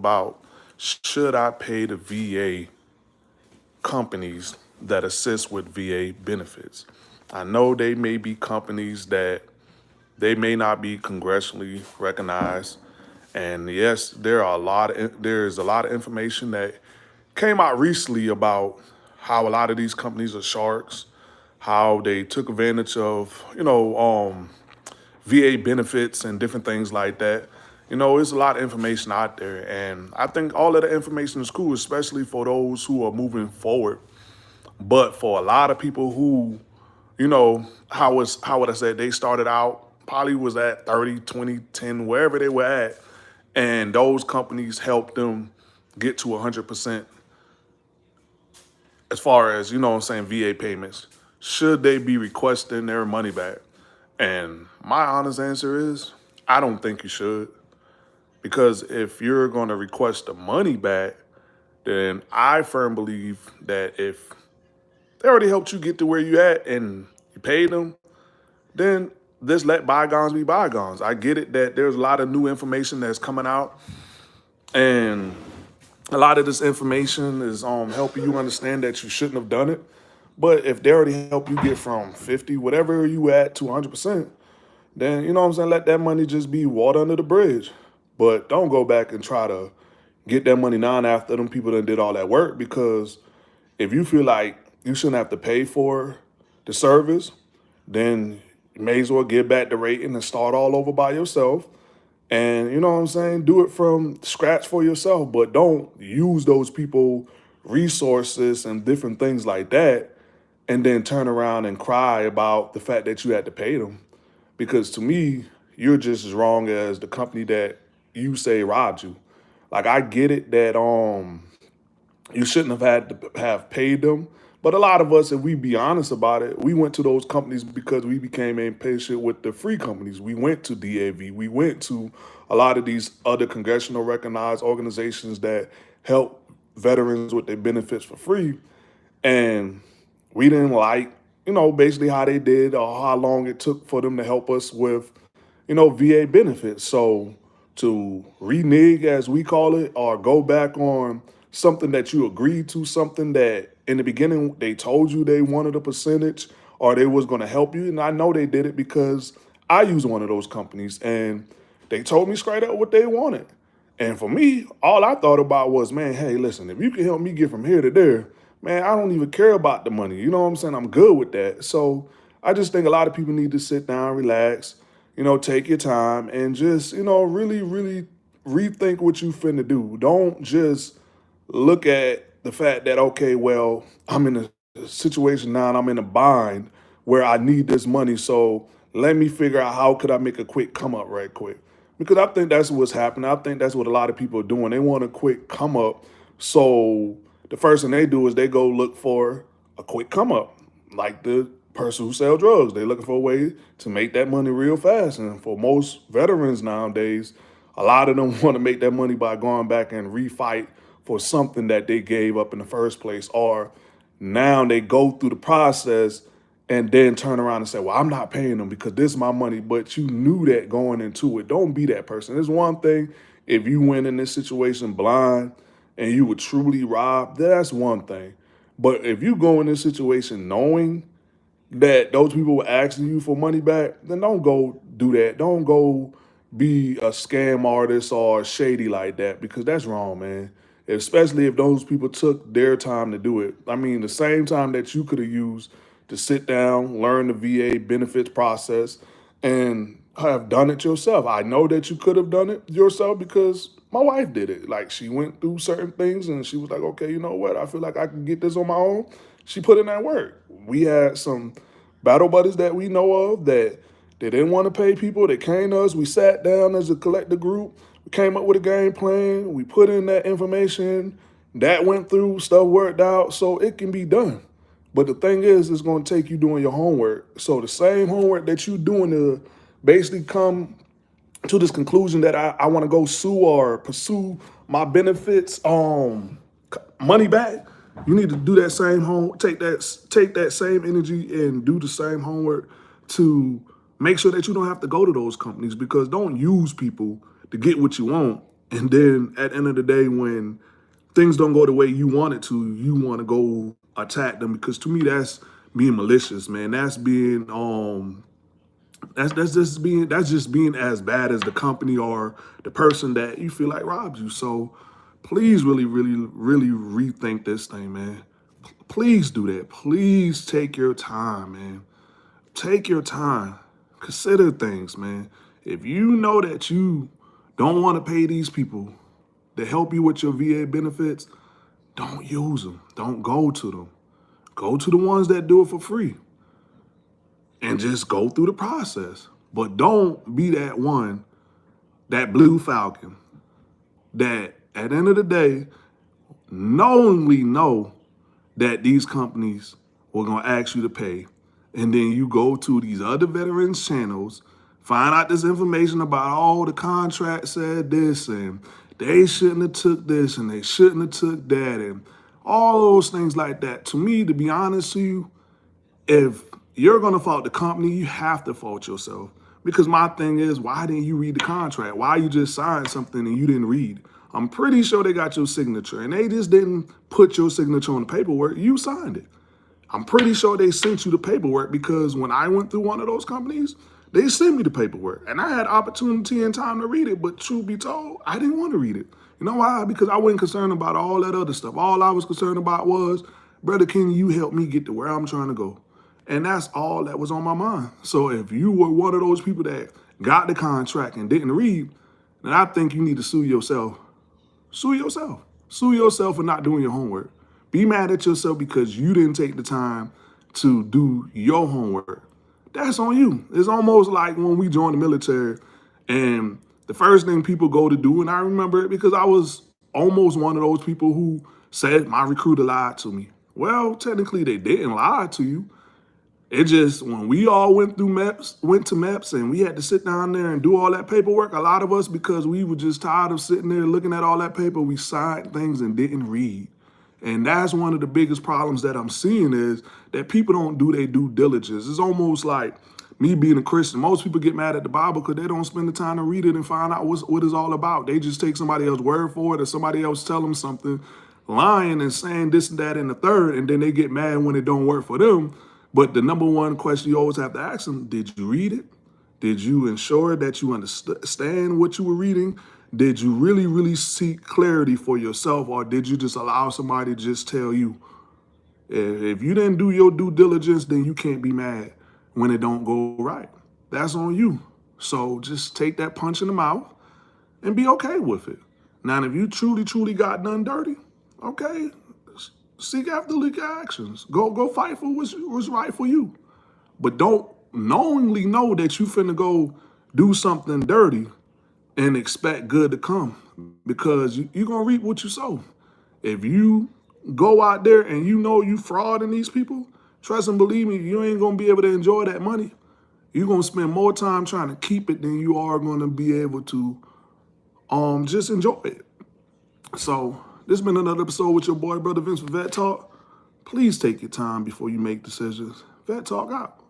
about, should I pay the VA companies that assist with VA benefits? I know they may be companies that they may not be congressionally recognized. And yes, there's a lot of information that came out recently about how a lot of these companies are sharks, how they took advantage of, VA benefits and different things like that. There's a lot of information out there. And I think all of the information is cool, especially for those who are moving forward. But for a lot of people who, how would I say, they started out, probably was at 30, 20, 10, wherever they were at. And those companies helped them get to 100% as far as, VA payments. Should they be requesting their money back? And my honest answer is, I don't think you should. Because if you're going to request the money back, then I firmly believe that if they already helped you get to where you at and you paid them, then just let bygones be bygones. I get it that there's a lot of new information that's coming out, and a lot of this information is helping you understand that you shouldn't have done it. But if they already help you get from 50, whatever you at, to 100%, then, let that money just be water under the bridge. But don't go back and try to get that money now after them people that did all that work, because if you feel like you shouldn't have to pay for the service, then you may as well get back the rating and start all over by yourself. And do it from scratch for yourself, but don't use those people resources and different things like that and then turn around and cry about the fact that you had to pay them. Because to me, you're just as wrong as the company that you say robbed you. Like, I get it that you shouldn't have had to have paid them. But a lot of us, if we be honest about it, we went to those companies because we became impatient with the free companies. We went to DAV. We went to a lot of these other congressional recognized organizations that help veterans with their benefits for free. And we didn't like, basically how they did or how long it took for them to help us with, VA benefits. So to renege, as we call it, or go back on something that you agreed to, something that in the beginning they told you they wanted a percentage or they was going to help you. And I know they did it because I use one of those companies and they told me straight up what they wanted. And for me, all I thought about was, man, hey, listen, if you can help me get from here to there, man, I don't even care about the money. You know what I'm saying? I'm good with that. So I just think a lot of people need to sit down, relax, take your time and just, really, really rethink what you finna do. Don't just look at the fact that, okay, well, I'm in a situation now and I'm in a bind where I need this money. So let me figure out how could I make a quick come up right quick. Because I think that's what's happening. I think that's what a lot of people are doing. They want a quick come up. So the first thing they do is they go look for a quick come up, like the person who sell drugs. They're looking for a way to make that money real fast. And for most veterans nowadays, a lot of them want to make that money by going back and refight for something that they gave up in the first place. Or now they go through the process and then turn around and say, well, I'm not paying them because this is my money. But you knew that going into it. Don't be that person. It's one thing if you went in this situation blind and you were truly robbed, that's one thing. But if you go in this situation knowing that those people were asking you for money back, then don't go do that. Don't go be a scam artist or shady like that, because that's wrong, man. Especially if those people took their time to do it. I mean, the same time that you could have used to sit down, learn the VA benefits process, and have done it yourself. I know that you could have done it yourself because my wife did it. Like, she went through certain things and she was like, okay, you know what? I feel like I can get this on my own. She put in that work. We had some battle buddies that we know of that they didn't want to pay people. They came to us. We sat down as a collective group. We came up with a game plan. We put in that information. That went through. Stuff worked out. So it can be done. But the thing is, it's going to take you doing your homework. So the same homework that you're doing to basically come to this conclusion that I want to go sue or pursue my benefits money back, you need to do that same take that same energy and do the same homework to make sure that you don't have to go to those companies, because don't use people to get what you want And then at the end of the day, when things don't go the way you want it to, you want to go attack them, because to me that's being malicious, man. That's just being as bad as the company or the person that you feel like robs you. So please really rethink this thing, man. Please do that. Please take your time, man. Take your time. Consider things, man. If you know that you don't want to pay these people to help you with your VA benefits, don't use them. Don't go to them. Go to the ones that do it for free and just go through the process. But don't be that one, that blue falcon, that at the end of the day, knowingly know that these companies were going to ask you to pay. And then you go to these other veterans channels, find out this information about, oh, the contract said this, and they shouldn't have took this, and they shouldn't have took that, and all those things like that. To me, to be honest with you, if you're going to fault the company, you have to fault yourself. Because my thing is, why didn't you read the contract? Why you just signed something and you didn't read? I'm pretty sure they got your signature, and they just didn't put your signature on the paperwork. You signed it. I'm pretty sure they sent you the paperwork, because when I went through one of those companies, they sent me the paperwork and I had opportunity and time to read it. But truth be told, I didn't want to read it. You know why? Because I wasn't concerned about all that other stuff. All I was concerned about was, brother, can you help me get to where I'm trying to go? And that's all that was on my mind. So if you were one of those people that got the contract and didn't read, then I think you need to sue yourself. Sue yourself. Sue yourself for not doing your homework. Be mad at yourself because you didn't take the time to do your homework. That's on you. It's almost like when we joined the military and the first thing people go to do, and I remember it because I was almost one of those people who said my recruiter lied to me. Well, technically they didn't lie to you. It just, when we all went to MEPS and we had to sit down there and do all that paperwork, a lot of us, because we were just tired of sitting there looking at all that paper, we signed things and didn't read. And that's one of the biggest problems that I'm seeing, is that people don't do their due diligence. It's almost like me being a Christian. Most people get mad at the Bible because they don't spend the time to read it and find out what it's all about. They just take somebody else's word for it, or somebody else tell them something, lying and saying this and that and the third, and then they get mad when it don't work for them. But the number one question you always have to ask them, did you read it? Did you ensure that you understand what you were reading? Did you really seek clarity for yourself, or did you just allow somebody to just tell you? If you didn't do your due diligence, then you can't be mad when it don't go right. That's on you. So just take that punch in the mouth and be okay with it. Now, if you truly got done dirty, okay, seek after legal actions. Go fight for what's right for you. But don't knowingly know that you finna go do something dirty and expect good to come, because you're going to reap what you sow. If you go out there and you know you frauding these people, trust and believe me, you ain't going to be able to enjoy that money. You're going to spend more time trying to keep it than you are going to be able to just enjoy it. So this has been another episode with your boy, Brother Vince, for Vet Talk. Please take your time before you make decisions. Vet Talk out.